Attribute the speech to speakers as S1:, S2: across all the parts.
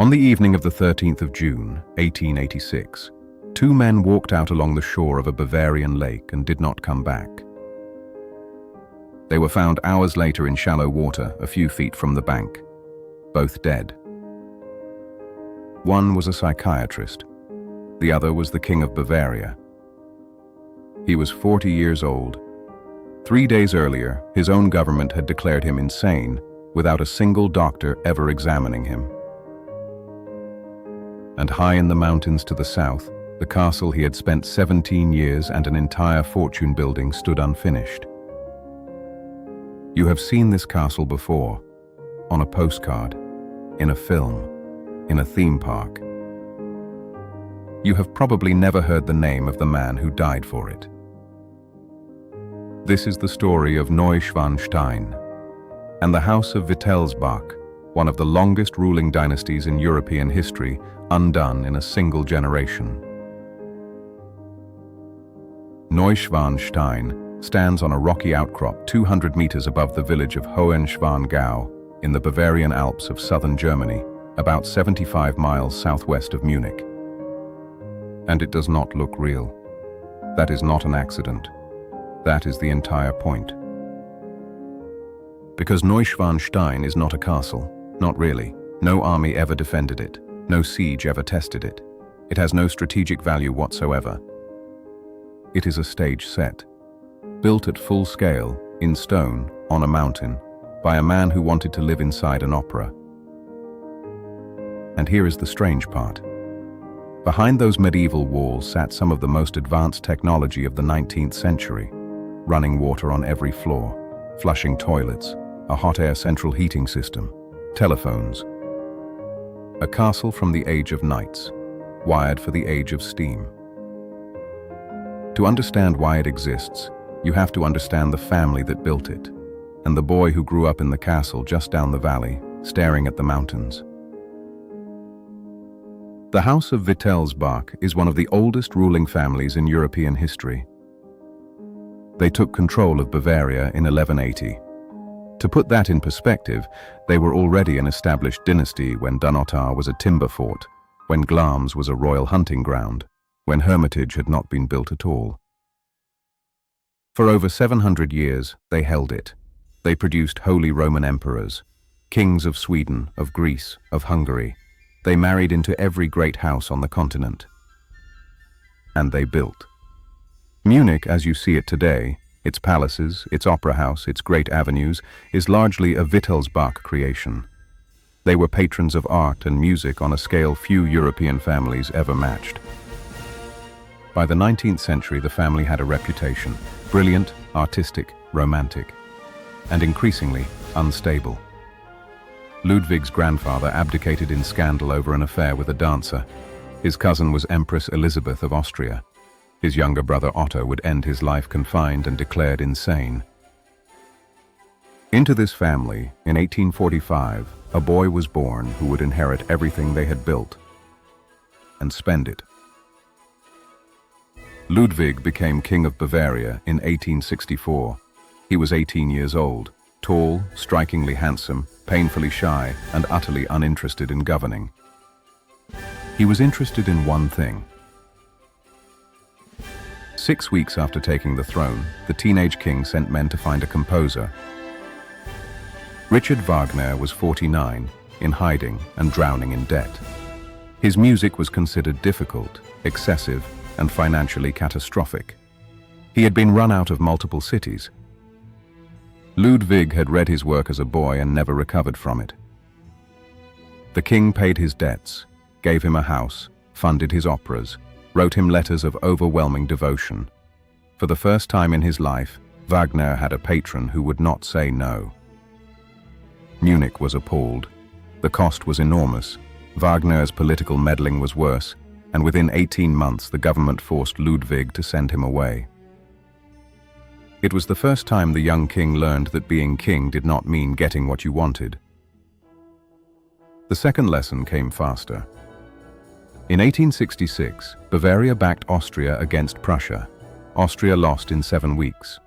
S1: On the evening of the 13th of June, 1886, two men walked out along the shore of a Bavarian lake and did not come back. They were found hours later in shallow water a few feet from the bank, both dead. One was a psychiatrist. The other was the King of Bavaria. He was 40 years old. 3 days earlier, his own government had declared him insane, without a single doctor ever examining him. And high in the mountains to the south, the castle he had spent 17 years and an entire fortune building stood unfinished. You have seen this castle before, on a postcard, in a film, in a theme park. You have probably never heard the name of the man who died for it. This is the story of Neuschwanstein and the House of Wittelsbach, one of the longest ruling dynasties in European history, undone in a single generation. Neuschwanstein stands on a rocky outcrop 200 meters above the village of Hohenschwangau in the Bavarian Alps of southern Germany, about 75 miles southwest of Munich. And it does not look real. That is not an accident. That is the entire point. Because Neuschwanstein is not a castle, not really. No army ever defended it. No siege ever tested it. It has no strategic value whatsoever. It is a stage set, built at full scale, in stone, on a mountain, by a man who wanted to live inside an opera. And here is the strange part. Behind those medieval walls sat some of the most advanced technology of the 19th century. Running water on every floor, flushing toilets, a hot air central heating system, telephones. A castle from the age of knights, wired for the age of steam. To understand why it exists, you have to understand the family that built it, and the boy who grew up in the castle just down the valley, staring at the mountains. The House of Wittelsbach is one of the oldest ruling families in European history. They took control of Bavaria in 1180. To put that in perspective, they were already an established dynasty when Dunnottar was a timber fort, when Glamis was a royal hunting ground, when Hermitage had not been built at all. For over 700 years, they held it. They produced Holy Roman emperors, kings of Sweden, of Greece, of Hungary. They married into every great house on the continent. And they built. Munich, as you see it today, its palaces, its opera house, its great avenues, is largely a Wittelsbach creation. They were patrons of art and music on a scale few European families ever matched. By the 19th century, the family had a reputation: brilliant, artistic, romantic, and increasingly unstable. Ludwig's grandfather abdicated in scandal over an affair with a dancer. His cousin was Empress Elizabeth of Austria. His younger brother Otto would end his life confined and declared insane. Into this family, in 1845, a boy was born who would inherit everything they had built and spend it. Ludwig became King of Bavaria in 1864. He was 18 years old, tall, strikingly handsome, painfully shy, and utterly uninterested in governing. He was interested in one thing. 6 weeks after taking the throne, the teenage king sent men to find a composer. Richard Wagner was 49, in hiding and drowning in debt. His music was considered difficult, excessive, and financially catastrophic. He had been run out of multiple cities. Ludwig had read his work as a boy and never recovered from it. The king paid his debts, gave him a house, funded his operas, wrote him letters of overwhelming devotion. For the first time in his life, Wagner had a patron who would not say no. Munich was appalled. The cost was enormous. Wagner's political meddling was worse, and within 18 months the government forced Ludwig to send him away. It was the first time the young king learned that being king did not mean getting what you wanted. The second lesson came faster. In 1866, Bavaria backed Austria against Prussia. Austria lost in 7 weeks.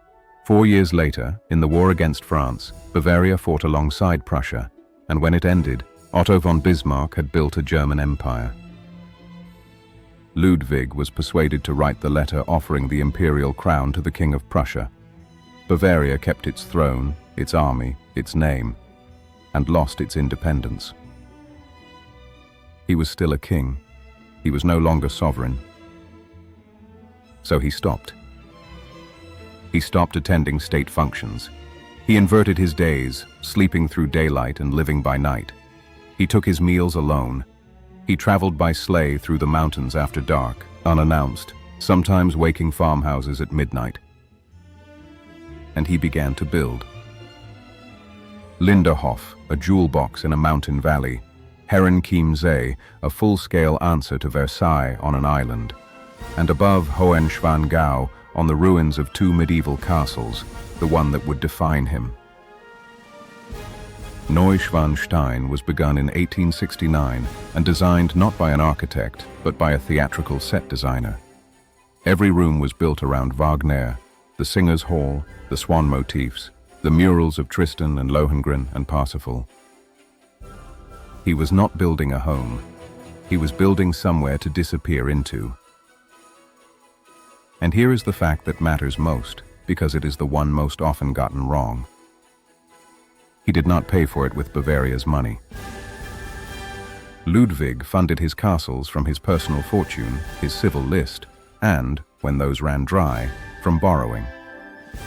S1: 4 years later, in the war against France, Bavaria fought alongside Prussia, and when it ended, Otto von Bismarck had built a German empire. Ludwig was persuaded to write the letter offering the imperial crown to the King of Prussia. Bavaria kept its throne, its army, its name, and lost its independence. He was still a king. He was no longer sovereign. So he stopped. He stopped attending state functions. He inverted his days, sleeping through daylight and living by night. He took his meals alone. He traveled by sleigh through the mountains after dark, unannounced, sometimes waking farmhouses at midnight. And he began to build. Linderhof, a jewel box in a mountain valley. Herrenchiemsee, a full-scale answer to Versailles on an island. And above Hohenschwangau, on the ruins of two medieval castles, the one that would define him. Neuschwanstein was begun in 1869 and designed not by an architect, but by a theatrical set designer. Every room was built around Wagner, the Singers' Hall, the swan motifs, the murals of Tristan and Lohengrin and Parsifal. He was not building a home. He was building somewhere to disappear into. And here is the fact that matters most, because it is the one most often gotten wrong. He did not pay for it with Bavaria's money. Ludwig funded his castles from his personal fortune, his civil list, and, when those ran dry, from borrowing.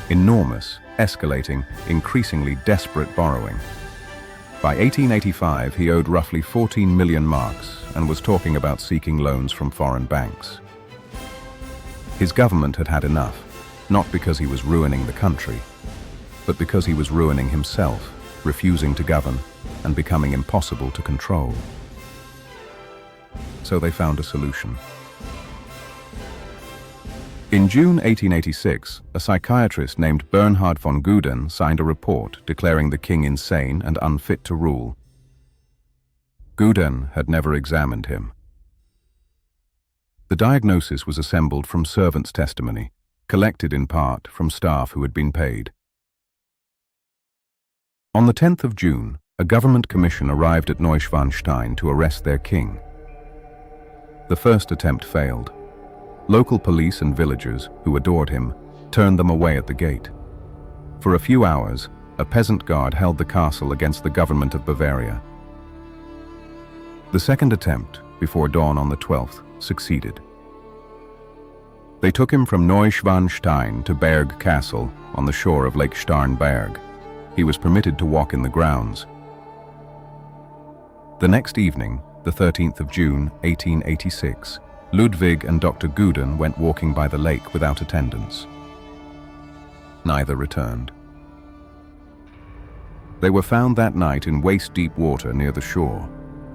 S1: Enormous, escalating, increasingly desperate borrowing. By 1885, he owed roughly 14 million marks and was talking about seeking loans from foreign banks. His government had had enough, not because he was ruining the country, but because he was ruining himself, refusing to govern, and becoming impossible to control. So they found a solution. In June 1886, a psychiatrist named Bernhard von Guden signed a report declaring the king insane and unfit to rule. Guden had never examined him. The diagnosis was assembled from servants' testimony, collected in part from staff who had been paid. On the 10th of June, a government commission arrived at Neuschwanstein to arrest their king. The first attempt failed. Local police and villagers, who adored him, turned them away at the gate. For a few hours, a peasant guard held the castle against the government of Bavaria. The second attempt, before dawn on the 12th, succeeded. They took him from Neuschwanstein to Berg Castle on the shore of Lake Starnberg. He was permitted to walk in the grounds. The next evening, the 13th of June, 1886, Ludwig and Dr. Guden went walking by the lake without attendance. Neither returned. They were found that night in waist-deep water near the shore.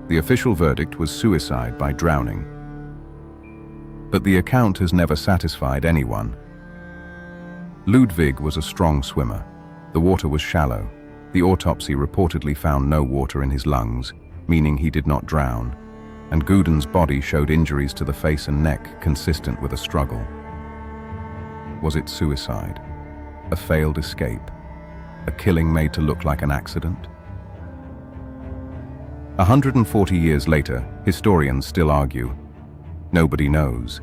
S1: The official verdict was suicide by drowning. But the account has never satisfied anyone. Ludwig was a strong swimmer. The water was shallow. The autopsy reportedly found no water in his lungs, meaning he did not drown, and Guden's body showed injuries to the face and neck consistent with a struggle. Was it suicide? A failed escape? A killing made to look like an accident? 140 years later, historians still argue. Nobody knows.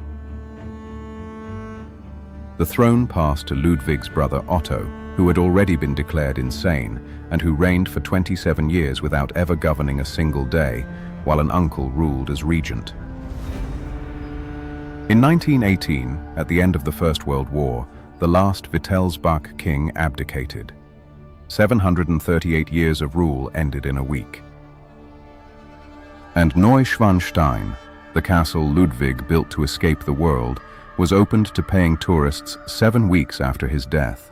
S1: The throne passed to Ludwig's brother Otto, who had already been declared insane and who reigned for 27 years without ever governing a single day, while an uncle ruled as regent. In 1918, at the end of the First World War, the last Wittelsbach king abdicated. 738 years of rule ended in a week. And Neuschwanstein, the castle Ludwig built to escape the world, was opened to paying tourists 7 weeks after his death.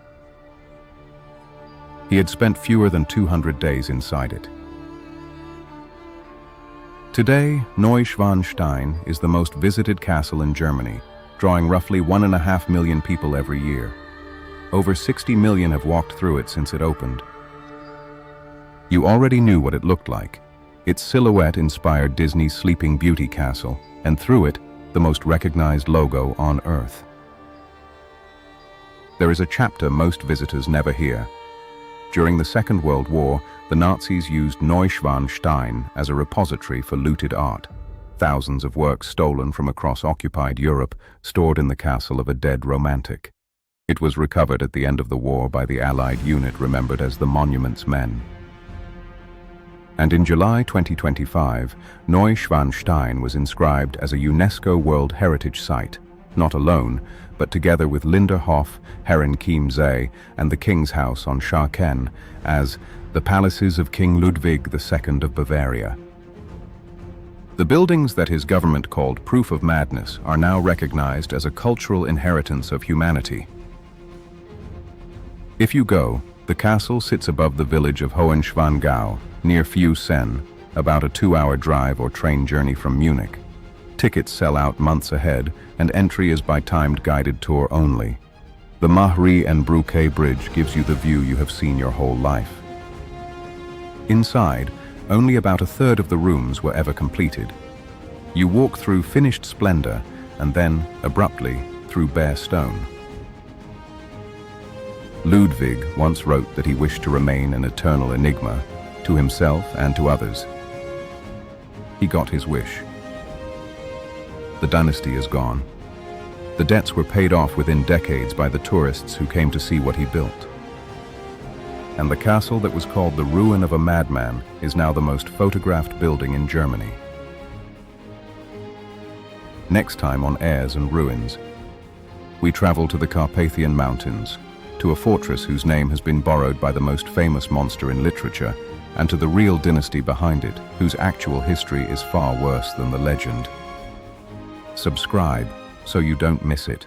S1: He had spent fewer than 200 days inside it. Today, Neuschwanstein is the most visited castle in Germany, drawing roughly 1.5 million people every year. Over 60 million have walked through it since it opened. You already knew what it looked like. Its silhouette inspired Disney's Sleeping Beauty castle, and through it, the most recognized logo on Earth. There is a chapter most visitors never hear. During the Second World War, the Nazis used Neuschwanstein as a repository for looted art. Thousands of works stolen from across occupied Europe, stored in the castle of a dead romantic. It was recovered at the end of the war by the Allied unit remembered as the Monument's Men. And in July 2025, Neuschwanstein was inscribed as a UNESCO World Heritage Site, not alone, but together with Linderhof, Herrenchiemsee, and the King's House on Schaarken, as the palaces of King Ludwig II of Bavaria. The buildings that his government called proof of madness are now recognized as a cultural inheritance of humanity. If you go, the castle sits above the village of Hohenschwangau, near Füssen, about a 2-hour drive or train journey from Munich. Tickets sell out months ahead, and entry is by timed guided tour only. The Mahri and Brouquet Bridge gives you the view you have seen your whole life. Inside, only about a third of the rooms were ever completed. You walk through finished splendor, and then, abruptly, through bare stone. Ludwig once wrote that he wished to remain an eternal enigma, to himself and to others. He got his wish. The dynasty is gone. The debts were paid off within decades by the tourists who came to see what he built. And the castle that was called the ruin of a madman is now the most photographed building in Germany. Next time on Heirs and Ruins, we travel to the Carpathian Mountains, to a fortress whose name has been borrowed by the most famous monster in literature, and to the real dynasty behind it, whose actual history is far worse than the legend. Subscribe so you don't miss it.